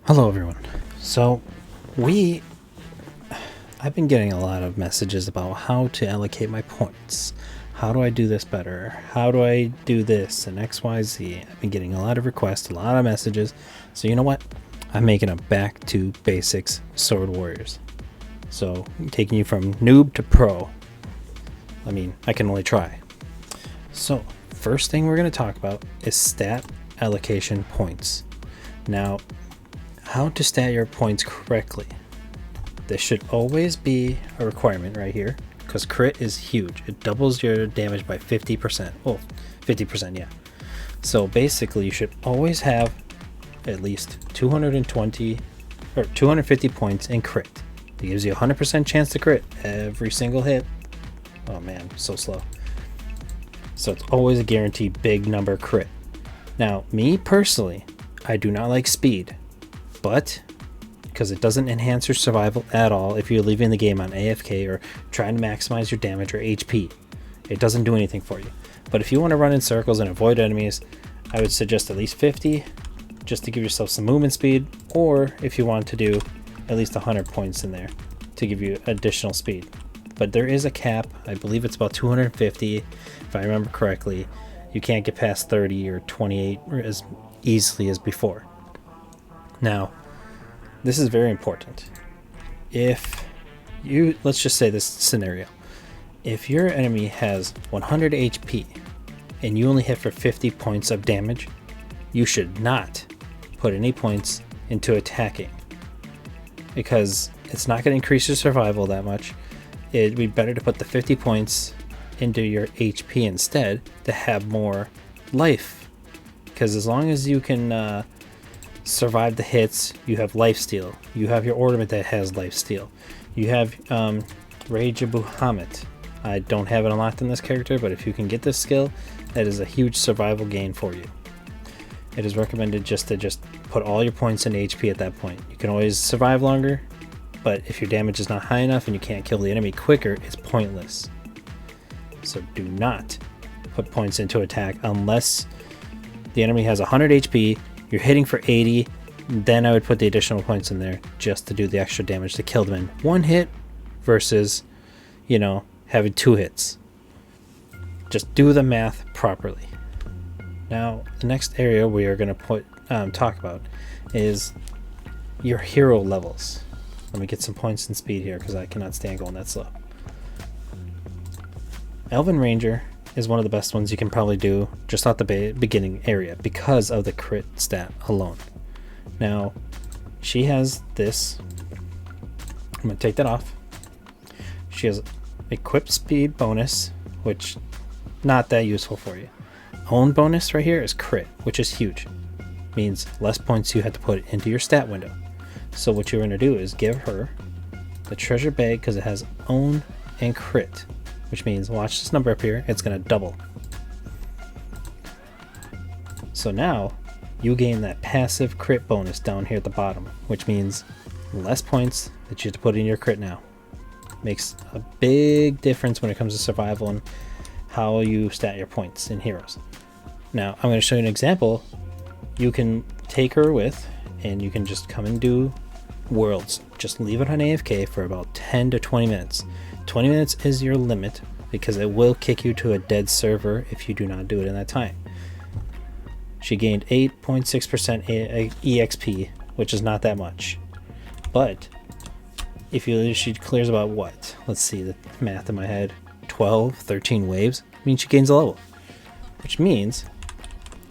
Hello everyone. So I've been getting a lot of messages about how to allocate my points. How do I do this better? How do I do this and XYZ? I've been getting a lot of requests, a lot of messages. So you know what? I'm making a back to basics Sword Warriors. So taking you from noob to pro. I mean, I can only try. So first thing we're going to talk about is stat allocation points. Now, how to stat your points correctly. This should always be a requirement right here because crit is huge. It doubles your damage by 50%. Oh, 50%, yeah. So basically you should always have at least 220 or 250 points in crit. It gives you a 100% chance to crit every single hit. Oh man, so slow. So it's always a guaranteed big number crit. Now, me personally, I do not like speed. But because it doesn't enhance your survival at all if you're leaving the game on AFK or trying to maximize your damage or HP, it doesn't do anything for you. But if you want to run in circles and avoid enemies, I would suggest at least 50 just to give yourself some movement speed, or if you want to do at least 100 points in there to give you additional speed. But there is a cap. I believe it's about 250 if I remember correctly. You can't get past 30 or 28 as easily as before. Now, this is very important. If you, let's just say this scenario. If your enemy has 100 HP and you only hit for 50 points of damage, you should not put any points into attacking because it's not going to increase your survival that much. It'd be better to put the 50 points into your HP instead to have more life, because as long as you can survive the hits, you have lifesteal. You have your ornament that has lifesteal. You have Rage of Bahamut. I don't have it unlocked in this character, but if you can get this skill, that is a huge survival gain for you. It is recommended just to put all your points in HP at that point. You can always survive longer, but if your damage is not high enough and you can't kill the enemy quicker, it's pointless. So do not put points into attack unless the enemy has 100 HP, you're hitting for 80, then I would put the additional points in there just to do the extra damage to kill them in one hit versus, you know, having 2 hits. Just do the math properly. Now, the next area we are going to talk about is your hero levels. Let me get some points in speed here because I cannot stand going that slow. Elven Ranger is one of the best ones you can probably do just at the beginning area because of the crit stat alone. Now, she has this. I'm going to take that off. She has equip speed bonus, which not that useful for you. Own bonus right here is crit, which is huge. Means less points you have to put into your stat window. So what you're going to do is give her the treasure bag because it has own and crit. Which means, watch this number up here, it's going to double. So now, you gain that passive crit bonus down here at the bottom, which means less points that you have to put in your crit now. Makes a big difference when it comes to survival and how you stat your points in heroes. Now, I'm going to show you an example. You can take her with, and you can just come and do worlds. Just leave it on AFK for about 10 to 20 minutes. 20 minutes is your limit because it will kick you to a dead server if you do not do it in that time. She gained 8.6% EXP, which is not that much. But if she clears about what? Let's see the math in my head. 12, 13 waves means she gains a level. Which means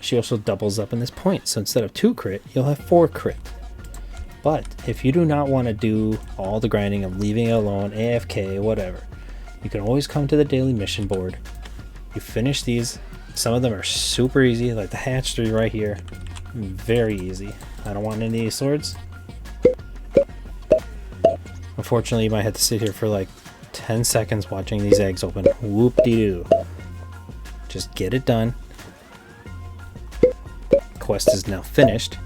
she also doubles up in this point. So instead of 2 crit, you'll have 4 crit. But if you do not want to do all the grinding of leaving it alone, AFK, whatever, you can always come to the daily mission board. You finish these. Some of them are super easy, like the hatchery right here. Very easy. I don't want any of these swords. Unfortunately, you might have to sit here for like 10 seconds watching these eggs open. Whoop-de-doo. Just get it done. Quest is now finished.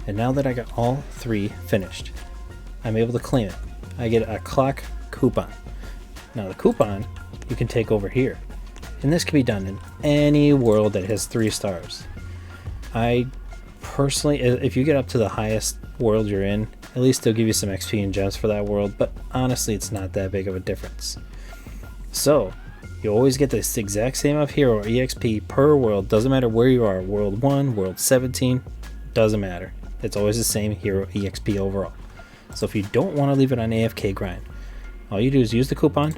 And now that I got all 3 finished, I'm able to claim it. I get a clock coupon. Now the coupon you can take over here. And this can be done in any world that has 3 stars. I personally, if you get up to the highest world you're in, at least they'll give you some XP and gems for that world, but honestly it's not that big of a difference. So you always get this exact same amount of hero or EXP per world, doesn't matter where you are, world 1, world 17, doesn't matter. It's always the same hero EXP overall. So if you don't want to leave it on AFK grind, all you do is use the coupon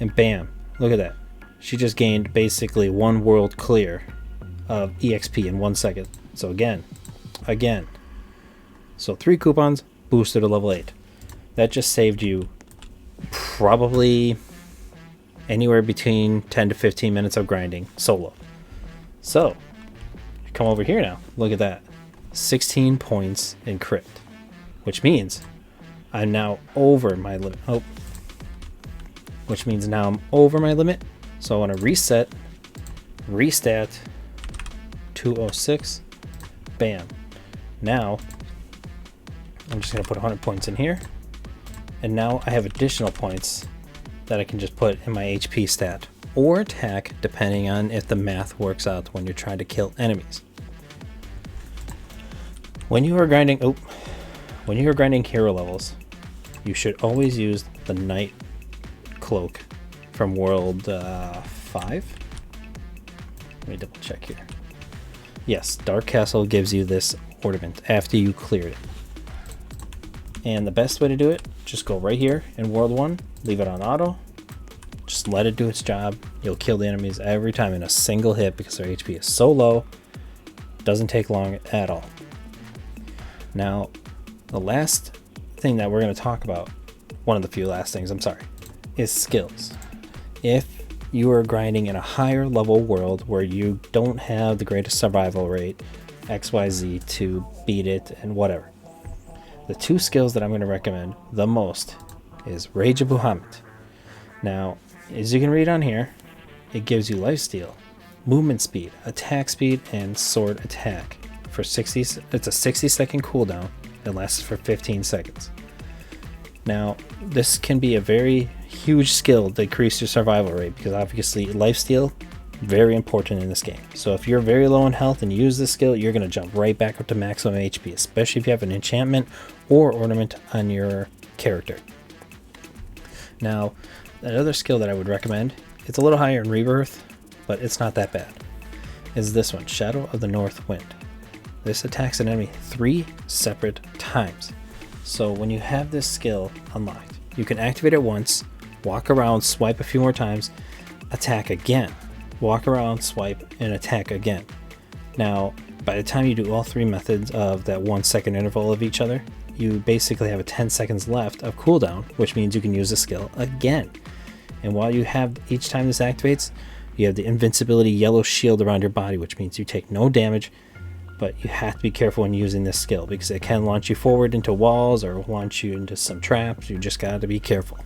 and bam, look at that. She just gained basically 1 world clear of EXP in 1 second. So again. So 3 coupons, boosted to level 8. That just saved you probably anywhere between 10 to 15 minutes of grinding solo. So come over here now, look at that. 16 points in crit, which means I'm now over my limit. Which means now I'm over my limit. So I want to reset, restat, 206, bam. Now I'm just going to put 100 points in here, and now I have additional points that I can just put in my HP stat or attack, depending on if the math works out when you're trying to kill enemies. When you are grinding hero levels, you should always use the Night Cloak from World 5. Let me double check here. Yes, Dark Castle gives you this ornament after you cleared it. And the best way to do it, just go right here in World 1, leave it on auto, just let it do its job. You'll kill the enemies every time in a single hit because their HP is so low, doesn't take long at all. Now, the last thing that we're going to talk about, one of the few last things, I'm sorry, is skills. If you are grinding in a higher level world where you don't have the greatest survival rate, XYZ, to beat it and whatever, the 2 skills that I'm going to recommend the most is Rage of Bahamut. Now, as you can read on here, it gives you lifesteal, movement speed, attack speed, and sword attack. For 60, it's a 60-second cooldown. It lasts for 15 seconds. Now, this can be a very huge skill to increase your survival rate because obviously lifesteal, very important in this game. So if you're very low in health and you use this skill, you're going to jump right back up to maximum HP, especially if you have an enchantment or ornament on your character. Now, another skill that I would recommend, it's a little higher in Rebirth, but it's not that bad, is this one, Shadow of the North Wind. This attacks an enemy 3 separate times. So when you have this skill unlocked, you can activate it once, walk around, swipe a few more times, attack again, walk around, swipe, and attack again. Now, by the time you do all 3 methods of that 1 second interval of each other, you basically have a 10 seconds left of cooldown, which means you can use the skill again. And while you have, each time this activates, you have the invincibility yellow shield around your body, which means you take no damage, but you have to be careful when using this skill because it can launch you forward into walls or launch you into some traps. You just got to be careful.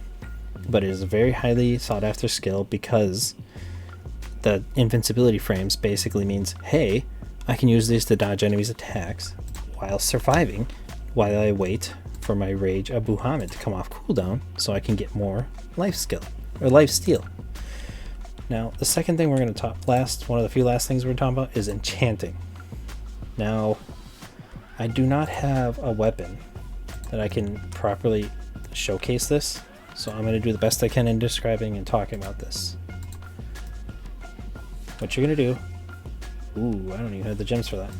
But it is a very highly sought after skill because the invincibility frames basically means, hey, I can use these to dodge enemies' attacks while surviving while I wait for my Rage of Bahamut to come off cooldown so I can get more life skill or life steal. Now, the second thing we're going to talk one of the few last things we're talking about is Enchanting. Now, I do not have a weapon that I can properly showcase this, so I'm going to do the best I can in describing and talking about this. What you're going to do, ooh, I don't even have the gems for that.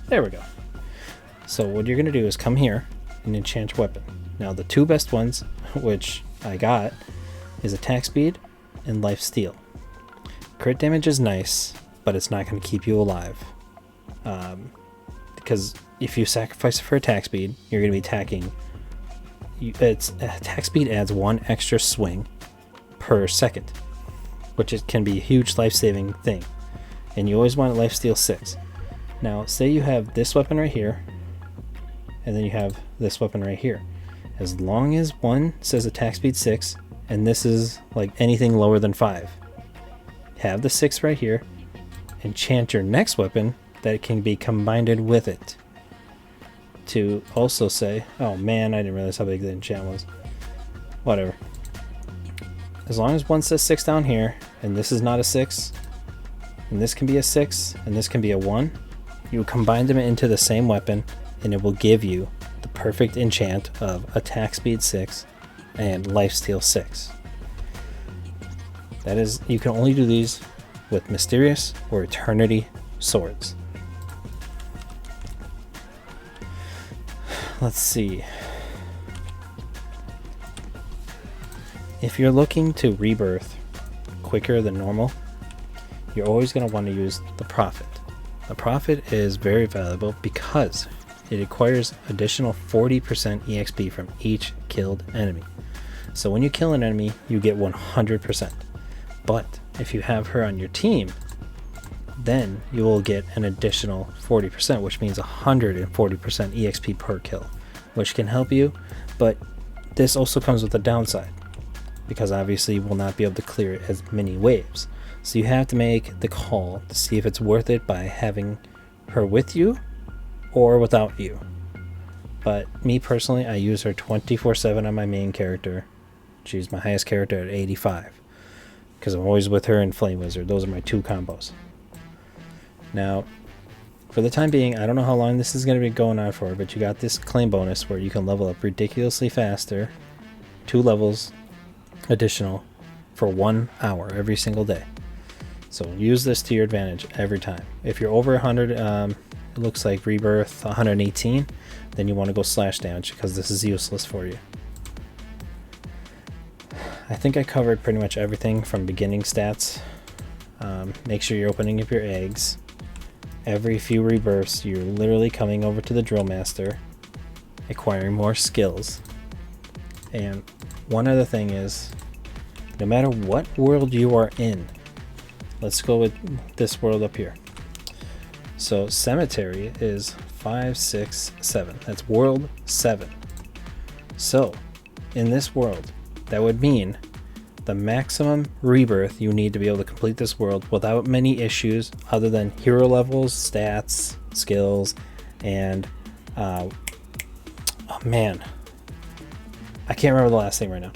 There we go. So what you're going to do is come here and enchant your weapon. Now the 2 best ones, which I got, is attack speed and life steal. Crit damage is nice, but it's not going to keep you alive. Because if you sacrifice it for attack speed, you're going to be attacking. Attack speed adds 1 extra swing per second, which can be a huge life-saving thing. And you always want lifesteal 6. Now, say you have this weapon right here, and then you have this weapon right here. As long as one says attack speed 6, and this is like anything lower than 5, have the 6 right here, enchant your next weapon that can be combined with it to also say, oh man, I didn't realize how big the enchant was. Whatever. As long as one says 6 down here, and this is not a 6, and this can be a 6, and this can be a 1, You combine them into the same weapon, and it will give you the perfect enchant of attack speed 6 and lifesteal 6. That is, you can only do these with mysterious or eternity swords. Let's see. If you're looking to rebirth quicker than normal, you're always going to want to use the Prophet. The Prophet is very valuable because it acquires additional 40% EXP from each killed enemy. So when you kill an enemy, you get 100%. But if you have her on your team, then you will get an additional 40%, which means 140% EXP per kill, which can help you. But this also comes with a downside, because obviously you will not be able to clear as many waves. So you have to make the call to see if it's worth it by having her with you or without you. But me personally, I use her 24/7 on my main character. She's my highest character at 85, because I'm always with her and Flame Wizard. Those are my two combos. Now, for the time being, I don't know how long this is going to be going on for, but you got this claim bonus where you can level up ridiculously faster, 2 levels additional for 1 hour every single day. So use this to your advantage every time. If you're over 100, it looks like Rebirth 118, then you want to go slash damage, because this is useless for you. I think I covered pretty much everything from beginning stats. Make sure you're opening up your eggs. Every few rebirths, you're literally coming over to the Drillmaster, acquiring more skills. And one other thing is, no matter what world you are in, let's go with this world up here. So Cemetery is 5, 6, 7. That's world 7. So in this world, that would mean the maximum rebirth you need to be able to complete this world without many issues other than hero levels, stats, skills, and oh man, I can't remember the last thing right now.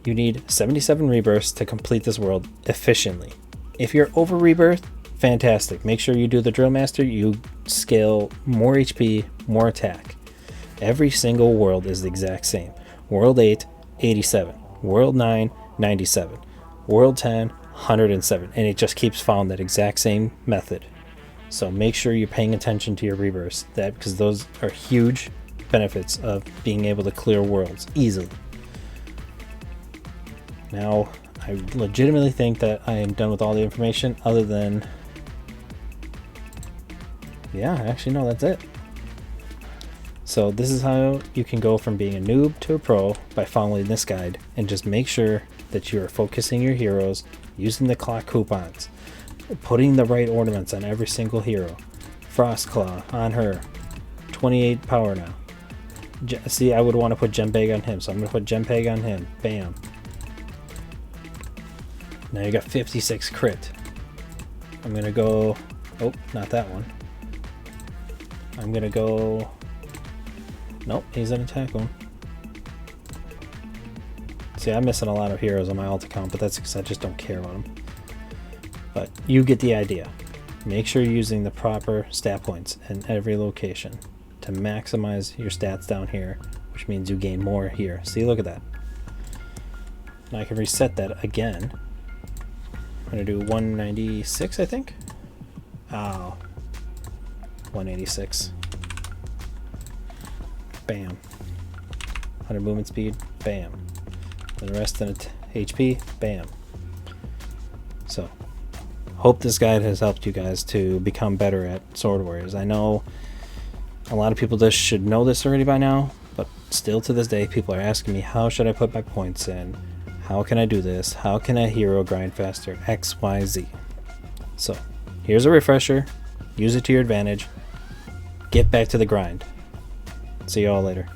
You need 77 rebirths to complete this world efficiently. If you're over rebirth, fantastic. Make sure you do the Drillmaster. You scale more HP, more attack. Every single world is the exact same. World 8, 87. World 9, 97. World 10, 107. And it just keeps following that exact same method. So make sure you're paying attention to your rebirths, because those are huge benefits of being able to clear worlds easily. Now, I legitimately think that I am done with all the information, other than, yeah, actually no, that's it. So this is how you can go from being a noob to a pro by following this guide, and just make sure that you are focusing your heroes, using the clock coupons, putting the right ornaments on every single hero. Frostclaw on her, 28 power now. See, I would want to put Gempeg on him, so I'm going to put Gempeg on him. Bam. Now you got 56 crit. I'm going to go, oh, not that one. I'm going to go, nope, he's an attack one. See, I'm missing a lot of heroes on my alt account, but that's because I just don't care about them. But you get the idea. Make sure you're using the proper stat points in every location to maximize your stats down here, which means you gain more here. See, look at that. Now I can reset that again. I'm going to do 196, I think. Oh, 186. Bam. 100 movement speed. Bam. And the rest in it, HP. Bam. So, hope this guide has helped you guys to become better at Sword Warriors. I know a lot of people just should know this already by now, but still to this day people are asking me, how should I put my points in? How can I do this? How can a hero grind faster? X, Y, Z. So, here's a refresher. Use it to your advantage. Get back to the grind. See y'all later.